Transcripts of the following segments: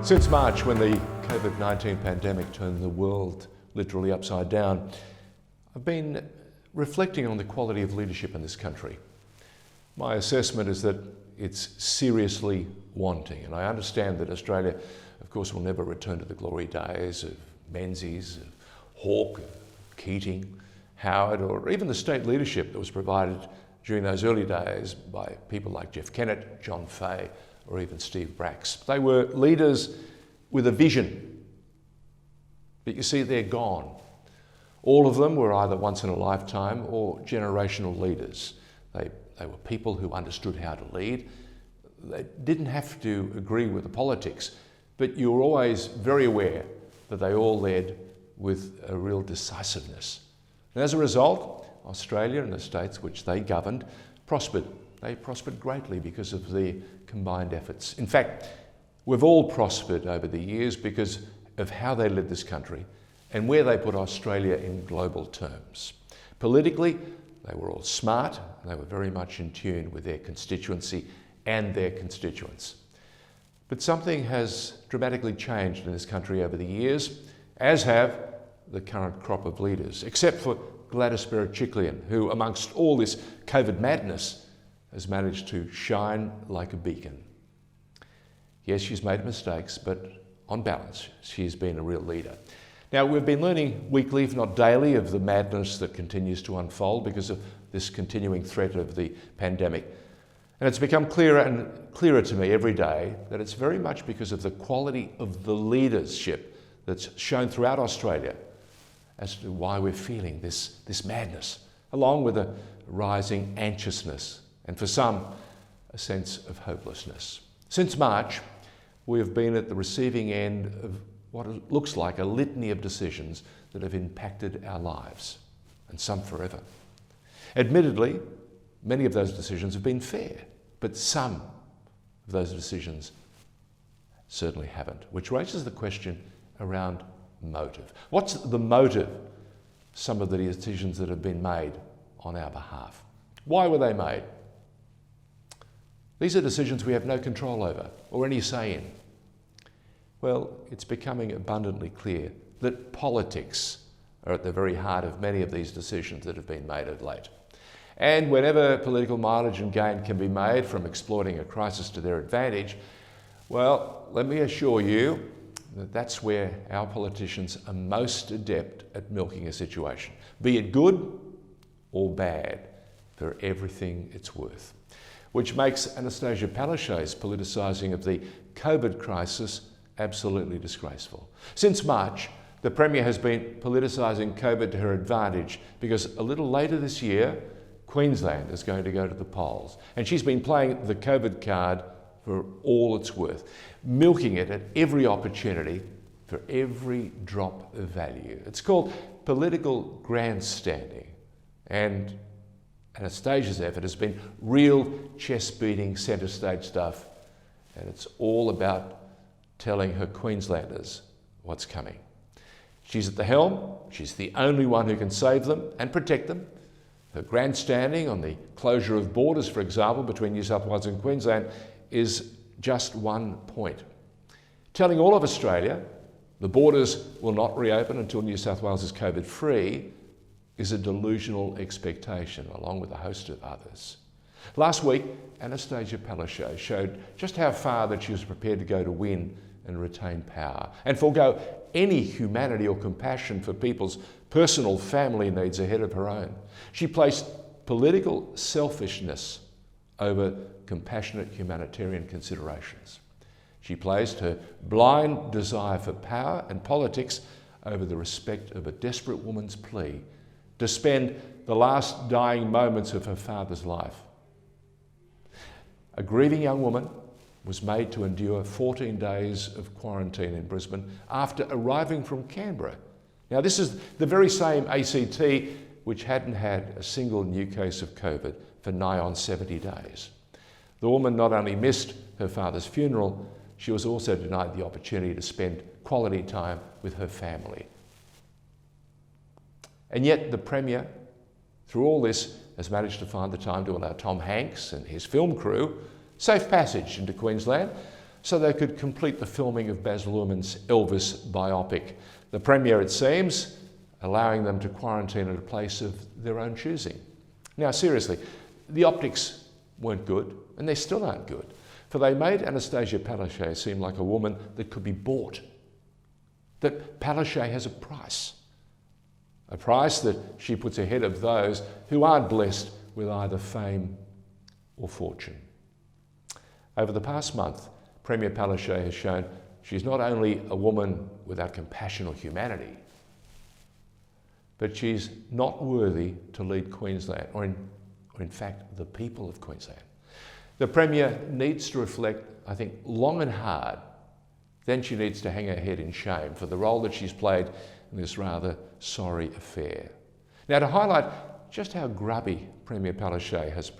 Since March, when the COVID-19 pandemic turned the world literally upside down, I've been reflecting on the quality of leadership in this country. My assessment is that it's seriously wanting, and I understand that Australia, of course, will never return to the glory days of Menzies, of Hawk, Keating, Howard, or even the state leadership that was provided during those early days by people like Jeff Kennett, John Fay, or even Steve Bracks. They were leaders with a vision, but you see, they're gone. All of them were either once in a lifetime or generational leaders. They were people who understood how to lead. They didn't have to agree with the politics, but you were always very aware that they all led with a real decisiveness. And as a result, Australia and the states which they governed prospered. They prospered greatly because of their combined efforts. In fact, we've all prospered over the years because of how they led this country and where they put Australia in global terms. Politically, they were all smart, and they were very much in tune with their constituency and their constituents. But something has dramatically changed in this country over the years, as have the current crop of leaders, except for Gladys Berejiklian, who, amongst all this COVID madness, has managed to shine like a beacon. Yes, she's made mistakes, but on balance, she's been a real leader. Now, we've been learning weekly, if not daily, of the madness that continues to unfold because of this continuing threat of the pandemic. And it's become clearer and clearer to me every day that it's very much because of the quality of the leadership that's shown throughout Australia as to why we're feeling this madness, along with a rising anxiousness and, for some, a sense of hopelessness. Since March, we have been at the receiving end of what looks like a litany of decisions that have impacted our lives, and some forever. Admittedly, many of those decisions have been fair, but some of those decisions certainly haven't, which raises the question around motive. What's the motive of some of the decisions that have been made on our behalf? Why were they made? These are decisions we have no control over or any say in. Well, it's becoming abundantly clear that politics are at the very heart of many of these decisions that have been made of late. And whenever political mileage and gain can be made from exploiting a crisis to their advantage, well, let me assure you that that's where our politicians are most adept at milking a situation, be it good or bad, for everything it's worth. Which makes Annastacia Palaszczuk's politicising of the COVID crisis absolutely disgraceful. Since March, the Premier has been politicising COVID to her advantage because a little later this year, Queensland is going to go to the polls. And she's been playing the COVID card for all it's worth, milking it at every opportunity for every drop of value. It's called political grandstanding. And Anastasia's effort has been real chest-beating centre stage stuff, and it's all about telling her Queenslanders what's coming. She's at the helm, she's the only one who can save them and protect them. Her grandstanding on the closure of borders, for example, between New South Wales and Queensland is just one point. Telling all of Australia the borders will not reopen until New South Wales is COVID-free is a delusional expectation, along with a host of others. Last week, Annastacia Palaszczuk showed just how far that she was prepared to go to win and retain power, and forego any humanity or compassion for people's personal family needs ahead of her own. She placed political selfishness over compassionate humanitarian considerations. She placed her blind desire for power and politics over the respect of a desperate woman's plea to spend the last dying moments of her father's life. A grieving young woman was made to endure 14 days of quarantine in Brisbane after arriving from Canberra. Now, this is the very same ACT which hadn't had a single new case of COVID for nigh on 70 days. The woman not only missed her father's funeral, she was also denied the opportunity to spend quality time with her family. And yet the Premier, through all this, has managed to find the time to allow Tom Hanks and his film crew safe passage into Queensland so they could complete the filming of Baz Luhrmann's Elvis biopic. The Premier, it seems, allowing them to quarantine at a place of their own choosing. Now, seriously, the optics weren't good, and they still aren't good, for they made Annastacia Palaszczuk seem like a woman that could be bought, that Palaszczuk has a price that she puts ahead of those who aren't blessed with either fame or fortune. Over the past month, Premier Palaszczuk has shown she's not only a woman without compassion or humanity, but she's not worthy to lead Queensland, or in fact, the people of Queensland. The Premier needs to reflect, I think, long and hard. Then she needs to hang her head in shame for the role that she's played in this rather sorry affair. Now, to highlight just how grubby Premier Palaszczuk has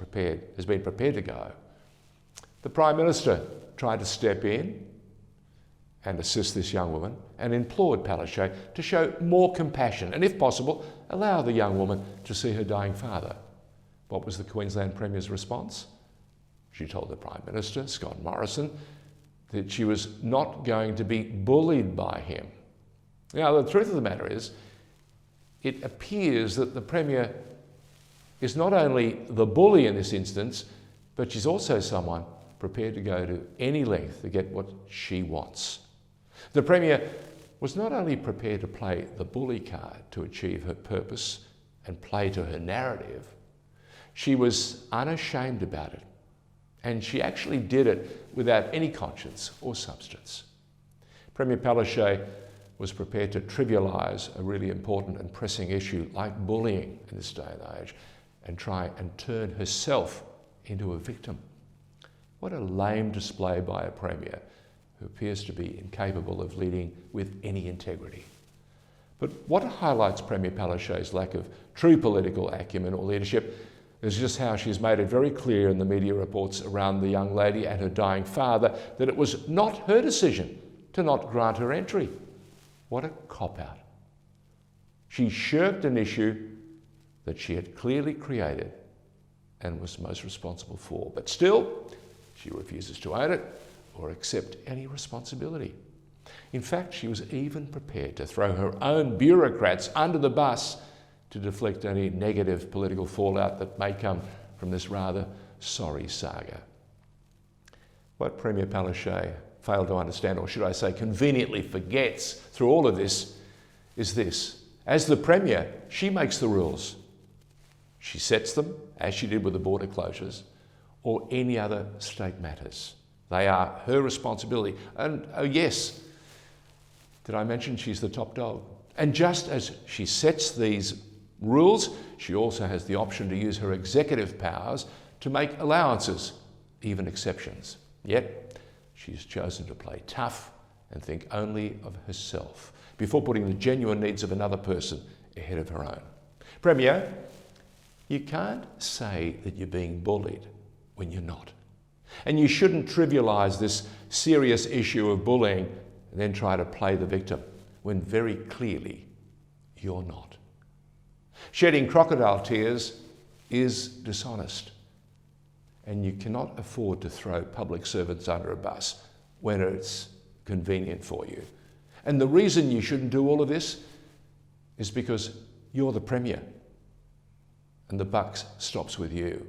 been prepared to go, the Prime Minister tried to step in and assist this young woman and implored Palaszczuk to show more compassion and, if possible, allow the young woman to see her dying father. What was the Queensland Premier's response? She told the Prime Minister, Scott Morrison, that she was not going to be bullied by him. Now, the truth of the matter is, it appears that the Premier is not only the bully in this instance, but she's also someone prepared to go to any length to get what she wants. The Premier was not only prepared to play the bully card to achieve her purpose and play to her narrative, she was unashamed about it. And she actually did it without any conscience or substance. Premier Palaszczuk was prepared to trivialise a really important and pressing issue like bullying in this day and age and try and turn herself into a victim. What a lame display by a Premier who appears to be incapable of leading with any integrity. But what highlights Premier Palaszczuk's lack of true political acumen or leadership is just how she's made it very clear in the media reports around the young lady and her dying father that it was not her decision to not grant her entry. What a cop-out. She shirked an issue that she had clearly created and was most responsible for. But still, she refuses to own it or accept any responsibility. In fact, she was even prepared to throw her own bureaucrats under the bus to deflect any negative political fallout that may come from this rather sorry saga. What Premier Palaszczuk failed to understand, or should I say conveniently forgets through all of this, is this. As the Premier, she makes the rules. She sets them, as she did with the border closures, or any other state matters. They are her responsibility. And oh yes, did I mention she's the top dog? And just as she sets these rules, she also has the option to use her executive powers to make allowances, even exceptions. Yet, she's chosen to play tough and think only of herself before putting the genuine needs of another person ahead of her own. Premier, you can't say that you're being bullied when you're not. And you shouldn't trivialise this serious issue of bullying and then try to play the victim when very clearly you're not. Shedding crocodile tears is dishonest, and you cannot afford to throw public servants under a bus when it's convenient for you. And the reason you shouldn't do all of this is because you're the Premier, and the buck stops with you.